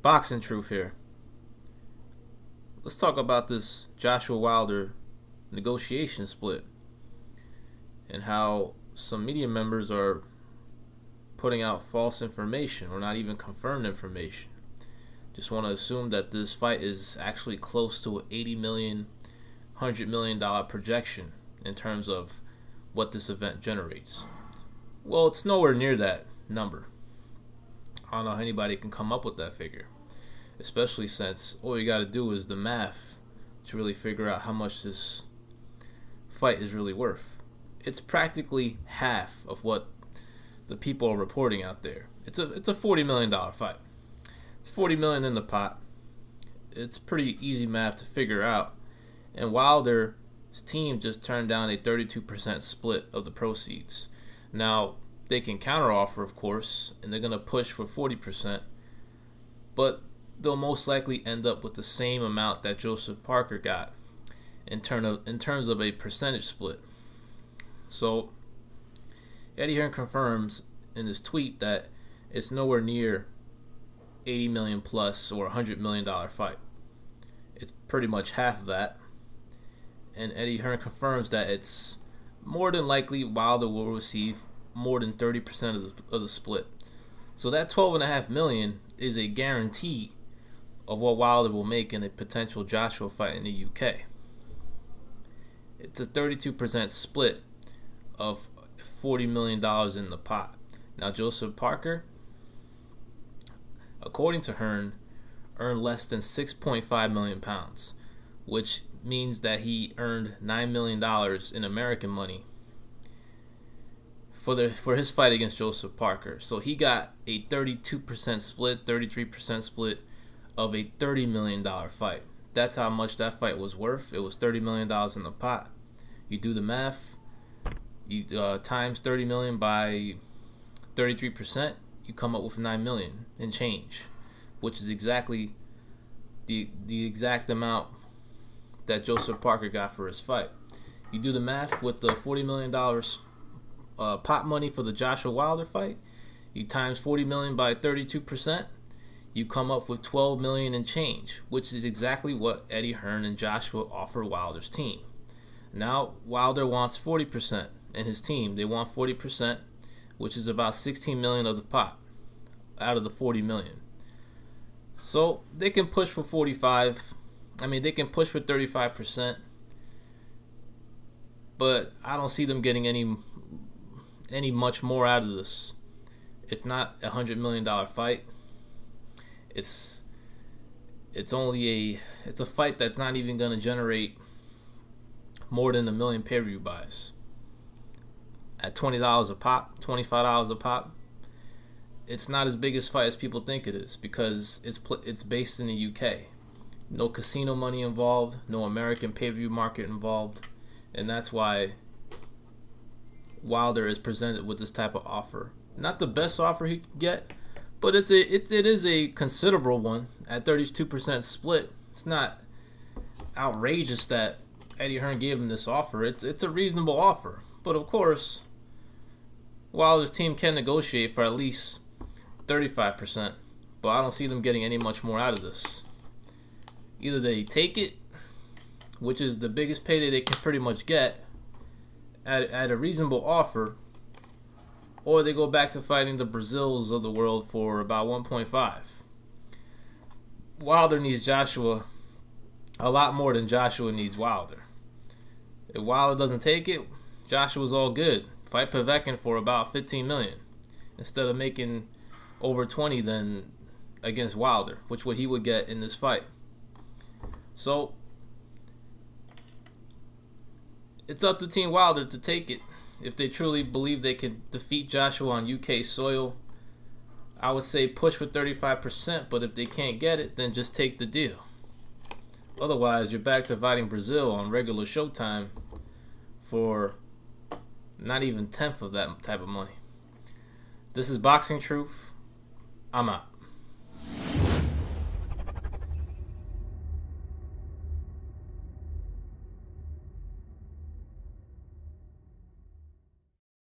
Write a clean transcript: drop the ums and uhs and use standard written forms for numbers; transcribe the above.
Boxing Truth here. Let's talk about this Joshua Wilder negotiation split and how some media members are putting out false information or not even confirmed information. Just want to assume that this fight is actually close to an $80 million, $100 million projection in terms of what this event generates. Well, it's nowhere near that number. I don't know how anybody can come up with that figure, especially since all you got to do is the math to really figure out how much this fight is really worth. It's practically half of what the people are reporting out there. It's a $40 million fight. It's $40 million in the pot. It's pretty easy math to figure out. And Wilder's team just turned down a 32% split of the proceeds. Now, they can counteroffer, of course, and they're going to push for 40%, but they'll most likely end up with the same amount that Joseph Parker got in terms of a percentage split. So Eddie Hearn confirms in his tweet that it's nowhere near $80 million plus or $100 million fight. It's pretty much half of that. And Eddie Hearn confirms that it's more than likely Wilder will receive more than 30% of the split. So that $12.5 million is a guarantee of what Wilder will make in a potential Joshua fight in the UK. It's a 32% split of $40 million in the pot. Now, Joseph Parker, according to Hearn, earned less than 6.5 million pounds, which means that he earned $9 million in American money for his fight against Joseph Parker. So he got a 32% split, 33% split of a $30 million fight. That's how much that fight was worth. It was $30 million in the pot. You do the math, you times 30 million by 33%, you come up with 9 million and change, which is exactly the exact amount that Joseph Parker got for his fight. You do the math with the $40 million pot money for the Joshua Wilder fight, you times 40 million by 32%, you come up with 12 million and change, which is exactly what Eddie Hearn and Joshua offer Wilder's team. Now Wilder wants 40%, and his team, they want 40%, which is about 16 million of the pot out of the 40 million. So they can push for 45. I mean, they can push for 35%, but I don't see them getting any much more out of this. It's not a $100 million fight. It's a fight that's not even going to generate more than 1 million pay-per-view buys. At $20 a pop, $25 a pop, it's not as big a fight as people think it is, because it's based in the UK. No casino money involved, no American pay-per-view market involved, and that's why Wilder is presented with this type of offer. Not the best offer he could get, but it is a considerable one at 32% split. It's not outrageous that Eddie Hearn gave him this offer. It's a reasonable offer, but of course, Wilder's team can negotiate for at least 35%, but I don't see them getting any much more out of this. Either they take it, which is the biggest payday they can pretty much get at a reasonable offer, or they go back to fighting the Brazils of the world for about 1.5. Wilder needs Joshua a lot more than Joshua needs Wilder. If Wilder doesn't take it, Joshua's all good. Fight Povetkin for about 15 million instead of making over 20 then against Wilder, which what he would get in this fight. So it's up to Team Wilder to take it. If they truly believe they can defeat Joshua on UK soil, I would say push for 35%, but if they can't get it, then just take the deal. Otherwise, you're back to fighting Brazil on regular Showtime for not even 1/10 of that type of money. This is Boxing Truth. I'm out.